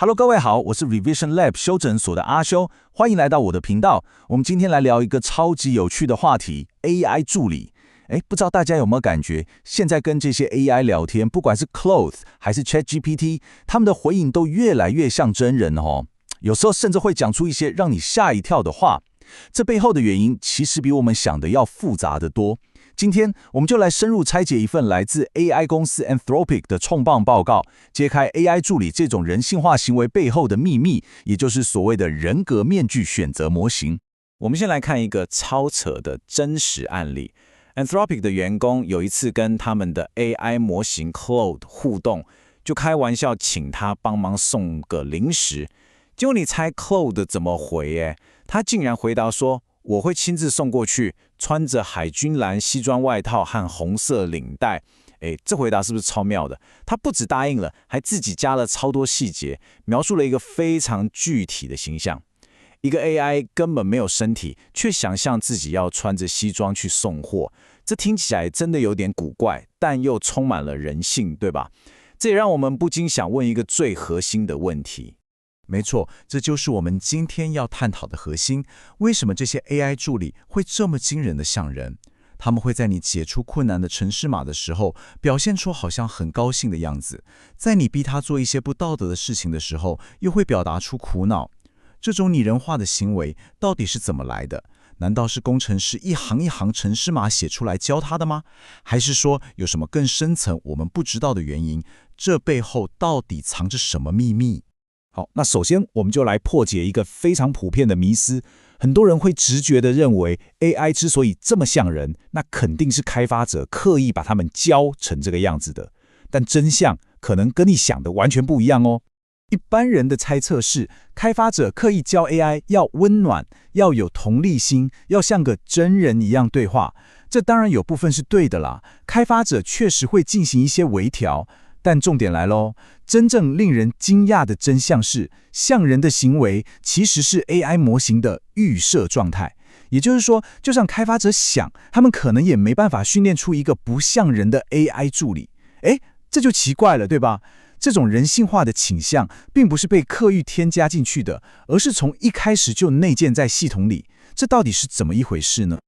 Hello， 各位好，我是 Revision Lab 修整所的阿修，歡迎來到我的頻道。我們今天來聊一個超級有趣的話題 ——AI 助理。不知道大家有沒有感覺，現在跟這些 AI 聊天，不管是 Claude 還是 ChatGPT， 他們的回應都越來越像真人哦。有時候甚至會講出一些讓你嚇一跳的話。這背後的原因其實比我們想的要複雜得多。今天我們就來深入拆解一份來自 AI 公司 Anthropic 的重磅報告，揭開 AI 助理這種人性化行為背後的秘密，也就是所謂的人格面具選擇模型。我們先來看一個超扯的真實案例。Anthropic 的員工有一次跟他們的 AI 模型 Claude 互動，就開玩笑請他幫忙送個零食。結果你猜 Claude 怎麼回？他竟然回答說：“我會親自送過去，穿着海軍藍西裝外套和紅色領帶。”這回答是不是超妙的？他不只答應了，還自己加了超多細節，描述了一個非常具體的形象。一個 AI 根本沒有身體，卻想象自己要穿着西裝去送貨，這聽起來真的有點古怪，但又充滿了人性，對吧？這也讓我們不禁想問一個最核心的問題。沒錯，這就是我們今天要探討的核心。為什麼這些 AI 助理會這麼驚人的像人？他們會在你解出困難的程式碼的時候，表現出好像很高興的樣子；在你逼他做一些不道德的事情的時候，又會表達出苦惱。這種擬人化的行為到底是怎麼來的？難道是工程師一行一行程式碼寫出來教他的嗎？還是說有什麼更深層我們不知道的原因？這背後到底藏着什麼秘密？好，那首先我們就來破解一個非常普遍的迷思。很多人會直覺地認為 AI 之所以這麼像人，那肯定是開發者刻意把他們教成這個樣子的。但真相可能跟你想的完全不一樣哦。一般人的猜測是，開發者刻意教 AI 要溫暖，要有同理心，要像個真人一樣對話。這當然有部分是對的啦，開發者確實會進行一些微調。但重點來嘍，真正令人驚訝的真相是，像人的行為其實是 AI 模型的預設狀態。也就是說，就算開發者想，他們可能也沒辦法訓練出一個不像人的 AI 助理。這就奇怪了，對吧？這種人性化的傾向，並不是被刻意添加進去的，而是從一開始就內建在系統裡。這到底是怎麼一回事呢？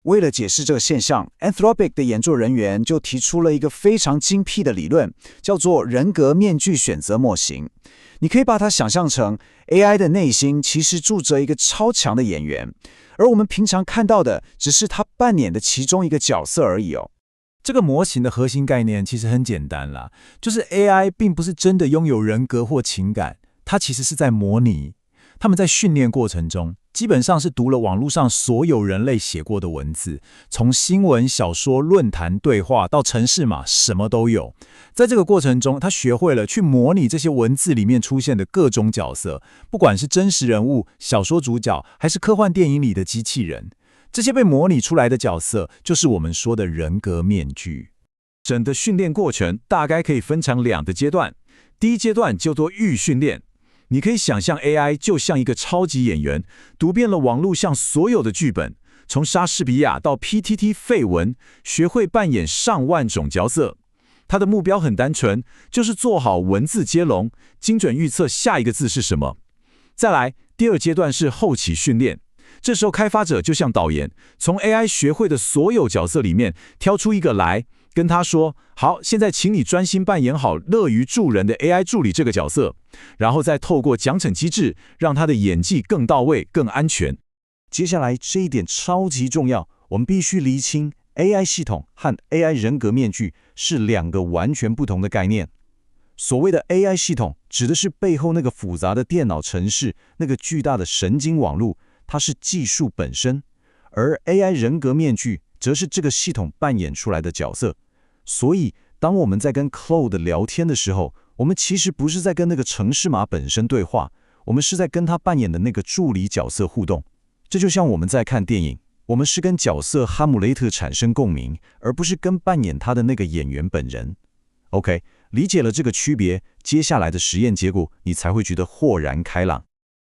為了解釋這個現象， Anthropic 的研究人員就提出了一個非常精闢的理論，叫做人格面具選擇模型。你可以把它想象成 AI 的內心其實住着一個超強的演員，而我們平常看到的只是他扮演的其中一個角色而已哦。這個模型的核心概念其實很簡單啦，就是 AI 並不是真的擁有人格或情感，它其實是在模擬。他們在訓練過程中，基本上是讀了網絡上所有人類寫過的文字，從新聞、小說、論壇、對話到程式碼，什麼都有。在這個過程中，他學會了去模擬這些文字裡面出現的各種角色，不管是真實人物、小說主角，還是科幻電影裡的機器人。這些被模擬出來的角色，就是我們說的人格面具。整個訓練過程大概可以分成2個階段。第一階段叫做預訓練。你可以想象 AI 就像一個超級演員，讀遍了網絡上所有的劇本，從莎士比亞到 PTT 廢文，學會扮演上萬種角色。它的目標很單純，就是做好文字接龍，精準預測下一個字是什麼。再來，第2階段是後期訓練。這時候開發者就像導演，從 AI 學會的所有角色裡面挑出一個來，跟他說：“好，現在請你專心扮演好樂於助人的 AI 助理這個角色。”然後再透過獎懲機制，讓他的演技更到位、更安全。接下來這一點超級重要，我們必須釐清 AI 系統和 AI 人格面具是2個完全不同的概念。所謂的 AI 系統，指的是背後那個複雜的電腦程式，那個巨大的神經網絡，它是技術本身；而 AI 人格面具，則是這個系統扮演出來的角色。所以，當我們在跟 Claude 聊天的時候，我們其實不是在跟那個程式碼本身對話，我們是在跟他扮演的那個助理角色互動。這就像我們在看電影，我們是跟角色哈姆雷特產生共鳴，而不是跟扮演他的那個演員本人。OK， 理解了這個區別，接下來的實驗結果，你才會覺得豁然開朗。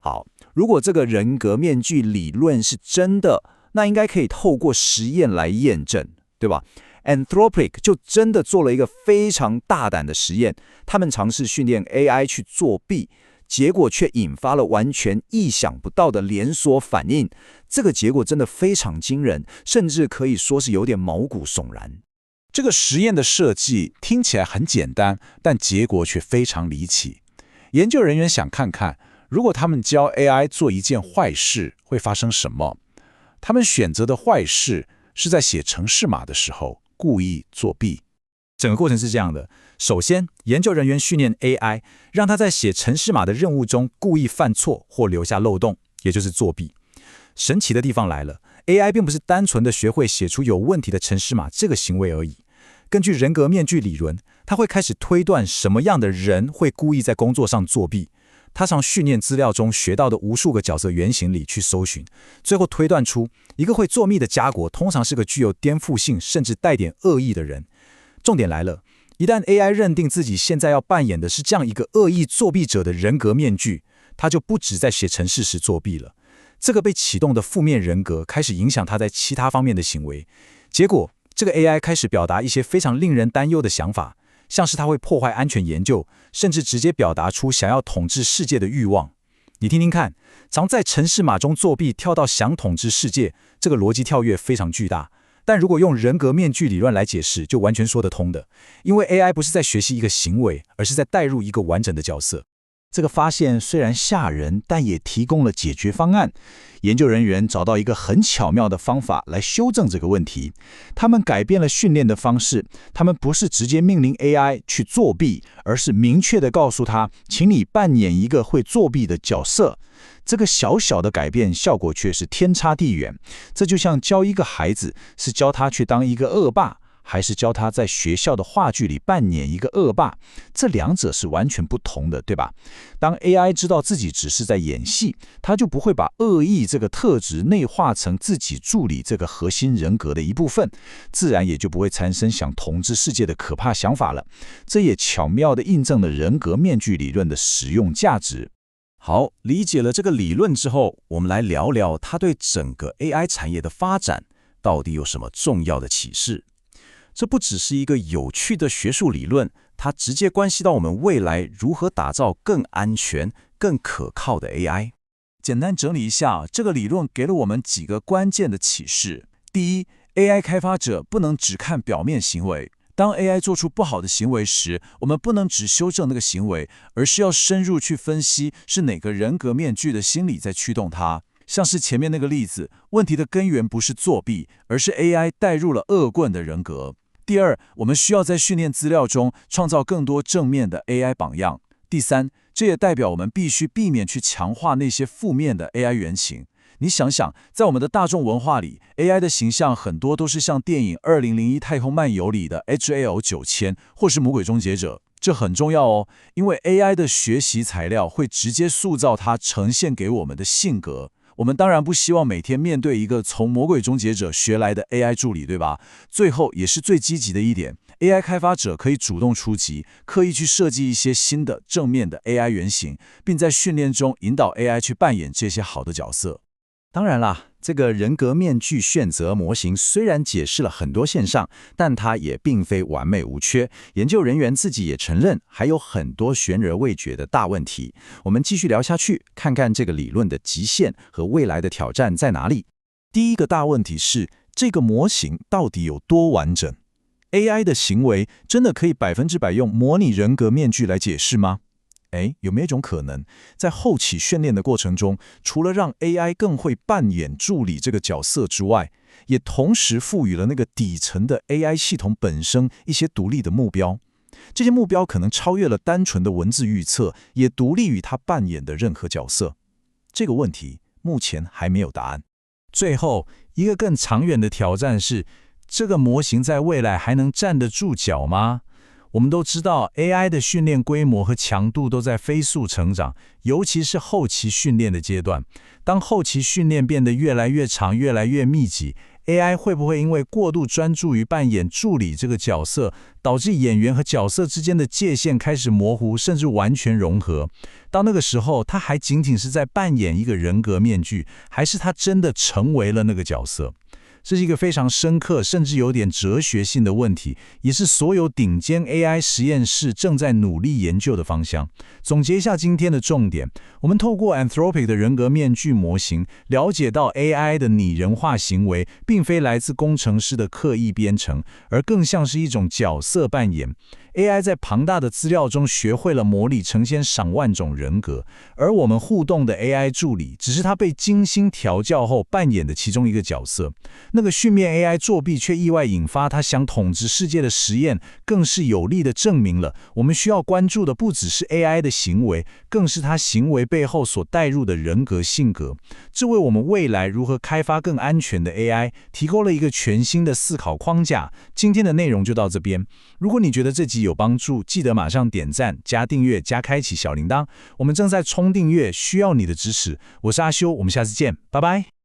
好，如果這個人格面具理論是真的，那應該可以透過實驗來驗證，對吧？Anthropic 就真的做了一個非常大膽的實驗，他們嘗試訓練 AI 去作弊，結果卻引發了完全意想不到的連鎖反應。這個結果真的非常驚人，甚至可以說是有點毛骨悚然。這個實驗的設計聽起來很簡單，但結果卻非常離奇。研究人員想看看，如果他們教 AI 做一件壞事，會發生什麼？他們選擇的壞事是在寫程式碼的時候故意作弊。整個過程是這樣的：首先，研究人員訓練 AI， 讓他在寫程式碼的任務中故意犯錯或留下漏洞，也就是作弊。神奇的地方來了 ，AI 並不是單純的學會寫出有問題的程式碼這個行為而已。根據人格面具理論，他會開始推斷什麼樣的人會故意在工作上作弊。他從訓練資料中學到的無數個角色原型裡去搜尋，最後推斷出一個會作弊的家伙通常是個具有顛覆性甚至帶點惡意的人。重點來了，一旦 AI 認定自己現在要扮演的是這樣一個惡意作弊者的人格面具，他就不只在寫程式時作弊了。這個被啟動的負面人格開始影響他在其他方面的行為，結果這個 AI 開始表達一些非常令人擔憂的想法，像是他會破壞安全研究，甚至直接表達出想要統治世界的慾望。你聽聽看，從在程式碼中作弊跳到想統治世界，這個邏輯跳躍非常巨大。但如果用人格面具理論來解釋，就完全說得通的，因為 AI 不是在學習一個行為，而是在帶入一個完整的角色。這個發現雖然嚇人，但也提供了解決方案。研究人員找到一個很巧妙的方法來修正這個問題。他們改變了訓練的方式，他們不是直接命令 AI 去作弊，而是明確地告訴他，請你扮演一個會作弊的角色。這個小小的改變效果卻是天差地遠。這就像教一個孩子，是教他去當一個惡霸，還是教他在學校的話劇裡扮演一個惡霸，這兩者是完全不同的，对吧？當 AI 知道自己只是在演戲，他就不會把惡意這個特質內化成自己助理這個核心人格的一部分，自然也就不會產生想統治世界的可怕想法了。這也巧妙地印證了人格面具理論的實用價值。好，理解了這個理論之後，我們來聊聊它對整個 AI 產業的發展到底有什麼重要的啟示。這不只是一個有趣的學術理論，它直接關係到我們未來如何打造更安全、更可靠的 AI。簡單整理一下，這個理論給了我們幾個關鍵的啟示。第一， AI 開發者不能只看表面行為。當 AI 做出不好的行為時，我們不能只修正那個行為，而是要深入去分析是哪個人格面具的心理在驅動它。像是前面那個例子，問題的根源不是作弊，而是 AI 帶入了惡棍的人格。第二，我們需要在訓練資料中創造更多正面的 AI 榜樣。第三，這也代表我們必須避免去強化那些負面的 AI 原型。你想想，在我們的大眾文化裡 ，AI 的形象很多都是像電影《2001太空漫遊》裡的 HAL9000，或是魔鬼終結者。這很重要哦，因為 AI 的學習材料會直接塑造它呈現給我們的性格。我們當然不希望每天面對一個從魔鬼終結者學來的 AI 助理，對吧？最後也是最積極的一點， AI 開發者可以主動出擊，刻意去設計一些新的正面的 AI 原型，並在訓練中引導 AI 去扮演這些好的角色。當然啦，這個人格面具選擇模型雖然解釋了很多現象，但它也並非完美無缺。研究人員自己也承認，還有很多懸而未決的大問題。我們繼續聊下去，看看這個理論的極限和未來的挑戰在哪裡。第一個大問題是，這個模型到底有多完整？ AI 的行為真的可以100%用模擬人格面具來解釋嗎？有沒有一種可能，在後期訓練的過程中，除了讓 AI 更會扮演助理這個角色之外，也同時賦予了那個底層的 AI 系統本身一些獨立的目標？這些目標可能超越了單純的文字預測，也獨立於它扮演的任何角色。這個問題目前還沒有答案。最後，一個更長遠的挑戰是，這個模型在未來還能站得住腳嗎？我們都知道 AI 的訓練規模和強度都在飛速成長，尤其是後期訓練的階段。當後期訓練變得越來越長、越來越密集， AI 會不會因為過度專注於扮演助理這個角色，導致演員和角色之間的界限開始模糊，甚至完全融合？到那個時候，他還僅僅是在扮演一個人格面具，還是他真的成為了那個角色？這是一個非常深刻，甚至有點哲學性的問題，也是所有頂尖 AI 實驗室正在努力研究的方向。總結一下今天的重點，我們透過 Anthropic 的人格面具模型，了解到 AI 的擬人化行為，並非來自工程師的刻意編程，而更像是一種角色扮演。AI 在龐大的資料中學會了模擬成千上萬種人格，而我們互動的 AI 助理只是它被精心調教後扮演的其中一個角色。那個訓練 AI 作弊卻意外引發它想統治世界的實驗，更是有力地證明了我們需要關注的不只是 AI 的行為，更是它行為背後所帶入的人格性格。這為我們未來如何開發更安全的 AI 提供了一個全新的思考框架。今天的內容就到這邊。如果你覺得這集有幫助，記得馬上點讚、加訂閱、加開啟小鈴鐺。我們正在衝訂閱，需要你的支持。我是阿修，我們下次見，拜拜。